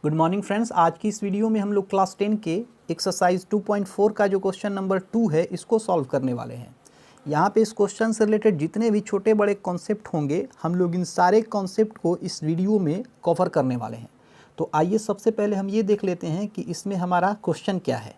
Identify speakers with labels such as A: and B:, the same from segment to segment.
A: Good morning friends. आज की इस वीडियो में हम लोग क्लास 10 के एक्सरसाइज 2.4 का जो क्वेश्चन नंबर 2 है इसको सॉल्व करने वाले हैं। यहाँ पे इस क्वेश्चन से रिलेटेड जितने भी छोटे बड़े कॉन्सेप्ट होंगे हम लोग इन सारे कॉन्सेप्ट को इस वीडियो में कवर करने वाले हैं। तो आइए सबसे पहले हम ये देख लेते हैं कि इसमें हमारा क्वेश्चन क्या है।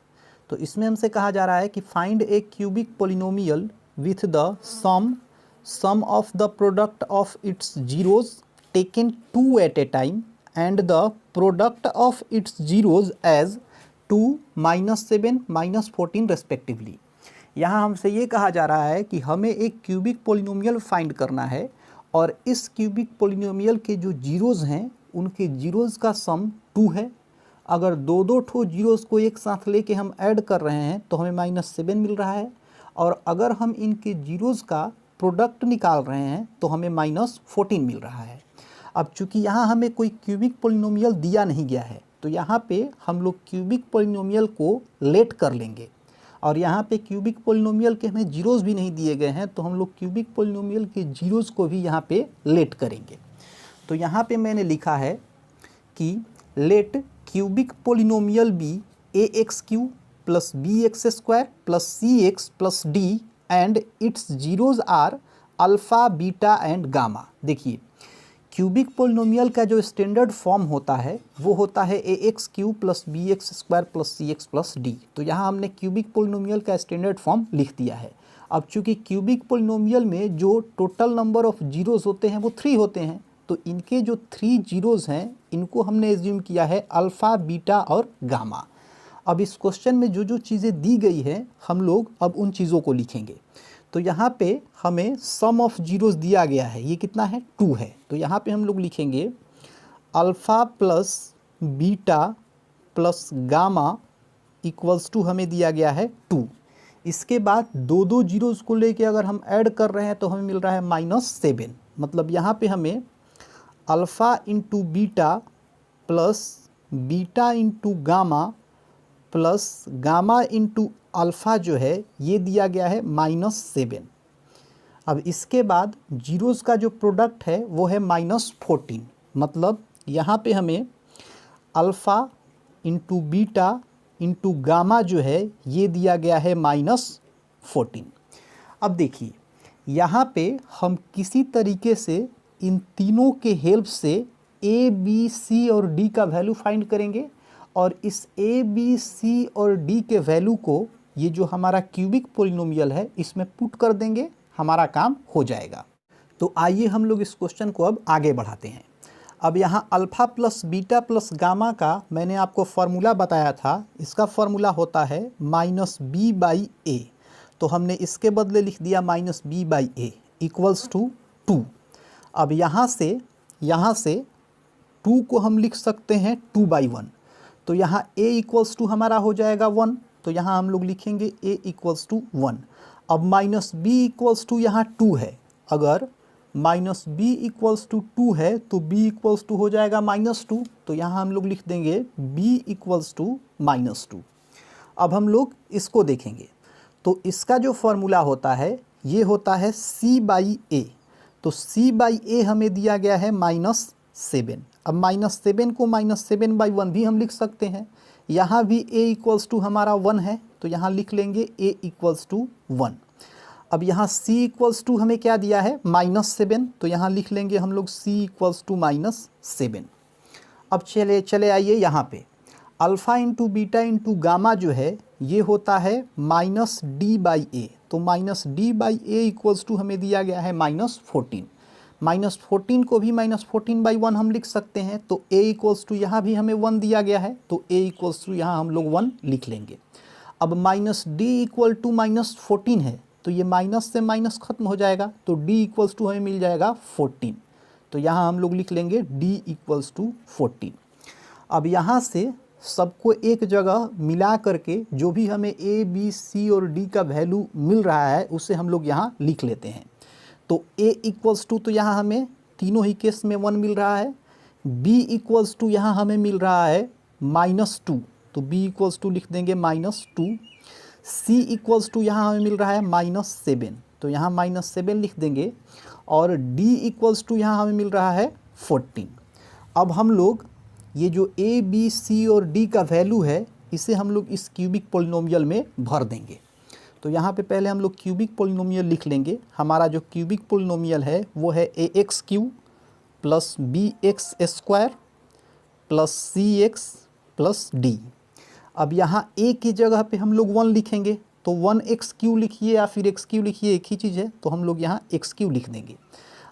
A: तो इसमें हमसे कहा जा रहा है कि find a cubic polynomial with the sum of the product of its zeros taken 2 at a time and the product of its zeros as 2, -7, -14 respectively। यहाँ हमसे ये कहा जा रहा है कि हमें एक क्यूबिक पोलिनोमियल फाइंड करना है और इस क्यूबिक पोलिनोमियल के जो जीरोज़ हैं उनके जीरोज़ का सम 2 है। अगर दो दो ठो जीरोज़ को एक साथ लेके हम ऐड कर रहे हैं तो हमें -7 मिल रहा है, और अगर हम इनके जीरोज़ का प्रोडक्ट निकाल रहे हैं तो हमें -14 मिल रहा है। अब चूंकि यहाँ हमें कोई क्यूबिक पोलिनोमियल दिया नहीं गया है तो यहाँ पे हम लोग क्यूबिक पोलिनोमियल को लेट कर लेंगे, और यहाँ पे क्यूबिक पोलिनोमियल के हमें जीरोज़ भी नहीं दिए गए हैं तो हम लोग क्यूबिक पोलिनोमियल के जीरोज़ को भी यहाँ पे लेट करेंगे। तो यहाँ पे मैंने लिखा है कि let cubic polynomial be ax³ + bx² + cx + d and its zeros are alpha, beta and gamma. देखिए क्यूबिक पोलिनोमियल का जो स्टैंडर्ड फॉर्म होता है वो होता है ax³ + bx² + cx + d। तो यहाँ हमने क्यूबिक पोलिनोमियल का स्टैंडर्ड फॉर्म लिख दिया है। अब चूँकि क्यूबिक पोलिनोमियल में जो टोटल नंबर ऑफ़ जीरोज़ होते हैं वो 3 होते हैं, तो इनके जो 3 जीरोज़ हैं इनको हमने एज्यूम किया है अल्फ़ा, बीटा और गामा। अब इस क्वेश्चन में जो जो चीज़ें दी गई हैं हम लोग अब उन चीज़ों को लिखेंगे। तो यहाँ पे हमें सम ऑफ जीरोज़ दिया गया है, ये कितना है 2 है। तो यहाँ पे हम लोग लिखेंगे alpha plus beta plus gamma equals to हमें दिया गया है 2। इसके बाद दो दो जीरोज़ को लेके अगर हम ऐड कर रहे हैं तो हमें मिल रहा है -7। मतलब यहाँ पे हमें alpha into beta plus beta into gamma plus gamma into alpha जो है ये दिया गया है -7। अब इसके बाद जीरोज़ का जो प्रोडक्ट है वो है -14। मतलब यहाँ पे हमें alpha into beta into gamma जो है ये दिया गया है -14। अब देखिए यहाँ पे हम किसी तरीके से इन तीनों के हेल्प से ए, बी, सी और डी का वैल्यू फाइंड करेंगे, और इस ए, बी, सी और डी के वैल्यू को ये जो हमारा क्यूबिक पोलिनोमियल है इसमें पुट कर देंगे, हमारा काम हो जाएगा। तो आइए हम लोग इस क्वेश्चन को अब आगे बढ़ाते हैं। अब यहाँ alpha plus beta plus gamma का मैंने आपको फार्मूला बताया था, इसका फार्मूला होता है -b/a। तो हमने इसके बदले लिख दिया -b/a इक्वल्स टू 2। अब यहाँ से 2 को हम लिख सकते हैं 2/1। तो यहाँ a इक्वल्स टू हमारा हो जाएगा 1, तो यहाँ हम लोग लिखेंगे a इक्वल्स टू 1। अब -b इक्वल्स टू यहाँ 2 है, अगर -b इक्वल्स टू 2 है तो b इक्वल्स टू हो जाएगा -2, तो यहाँ हम लोग लिख देंगे b इक्वल्स टू -2। अब हम लोग इसको देखेंगे तो इसका जो फॉर्मूला होता है ये होता है c/a। तो c/a हमें दिया गया है -7। अब -7 को -7/1 भी हम लिख सकते हैं। यहाँ भी a इक्वल्स टू हमारा 1 है तो यहाँ लिख लेंगे a इक्वल्स टू 1। अब यहाँ c इक्वल्स टू हमें क्या दिया है -7, तो यहाँ लिख लेंगे हम लोग c इक्वल्स टू -7। अब चले आइए यहाँ पे alpha into beta into gamma जो है ये होता है -d/a। तो -d/a इक्वल्स टू हमें दिया गया है -14। -14 को भी -14/1 हम लिख सकते हैं, तो a इक्वल्स टू यहाँ भी हमें 1 दिया गया है तो a इक्वल्स टू यहाँ हम लोग 1 लिख लेंगे। अब -d इक्वल टू -14 है तो ये माइनस से माइनस खत्म हो जाएगा, तो d इक्वल्स टू हमें मिल जाएगा 14। तो यहाँ हम लोग लिख लेंगे d इक्वल्स टू 14। अब यहाँ से सबको एक जगह मिला करके जो भी हमें a, b, c और d का वैल्यू मिल रहा है उसे हम लोग यहाँ लिख लेते हैं। तो a इक्वल्स टू तो यहाँ हमें तीनों ही केस में 1 मिल रहा है, b इक्वल्स टू यहाँ हमें मिल रहा है -2, तो b इक्वल्स टू लिख देंगे -2। c इक्वल्स टू यहाँ हमें मिल रहा है -7, तो यहाँ -7 लिख देंगे, और d इक्वल्स टू यहाँ हमें मिल रहा है 14। अब हम लोग ये जो ए बी सी और डी का वैल्यू है इसे हम लोग इस क्यूबिक पोलिनोमियल में भर देंगे। तो यहाँ पे पहले हम लोग क्यूबिक पोलिनोमियल लिख लेंगे। हमारा जो क्यूबिक पोलिनोमियल है वो है a x cube plus b x square plus c x plus d. अब यहाँ ए की जगह पे हम लोग 1 लिखेंगे, तो 1x क्यू लिखिए या फिर x क्यू लिखिए, एक ही चीज़ है, तो हम लोग यहाँ x क्यू लिख देंगे।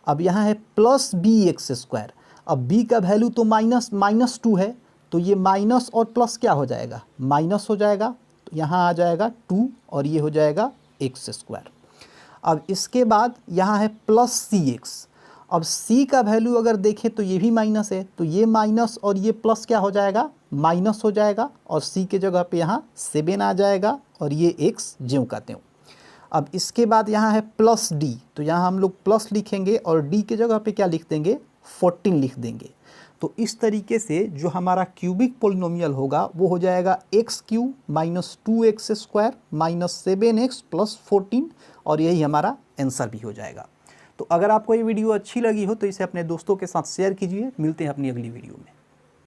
A: अब यहाँ है प्लस बी एक्स स्क्वायर। अब b का वैल्यू तो -2 है, तो ये माइनस और प्लस क्या हो जाएगा, माइनस हो जाएगा, तो यहाँ आ जाएगा 2 और ये हो जाएगा एक्स स्क्वायर। अब इसके बाद यहाँ है प्लस सी एक्स। अब c का वैल्यू अगर देखें तो ये भी माइनस है, तो ये माइनस और ये प्लस क्या हो जाएगा, माइनस हो जाएगा, और c के जगह पे यहाँ 7 आ जाएगा और ये x ज्यों का त्यों। अब इसके बाद यहाँ है प्लस d, तो यहाँ हम लोग प्लस लिखेंगे और d के जगह पे क्या लिख देंगे, 14 लिख देंगे। तो इस तरीके से जो हमारा क्यूबिक पोलिनोमियल होगा वो हो जाएगा x Q minus 2x square minus 7x plus 14, और यही हमारा आंसर भी हो जाएगा। तो अगर आपको ये वीडियो अच्छी लगी हो तो इसे अपने दोस्तों के साथ शेयर कीजिए। मिलते हैं अपनी अगली वीडियो में।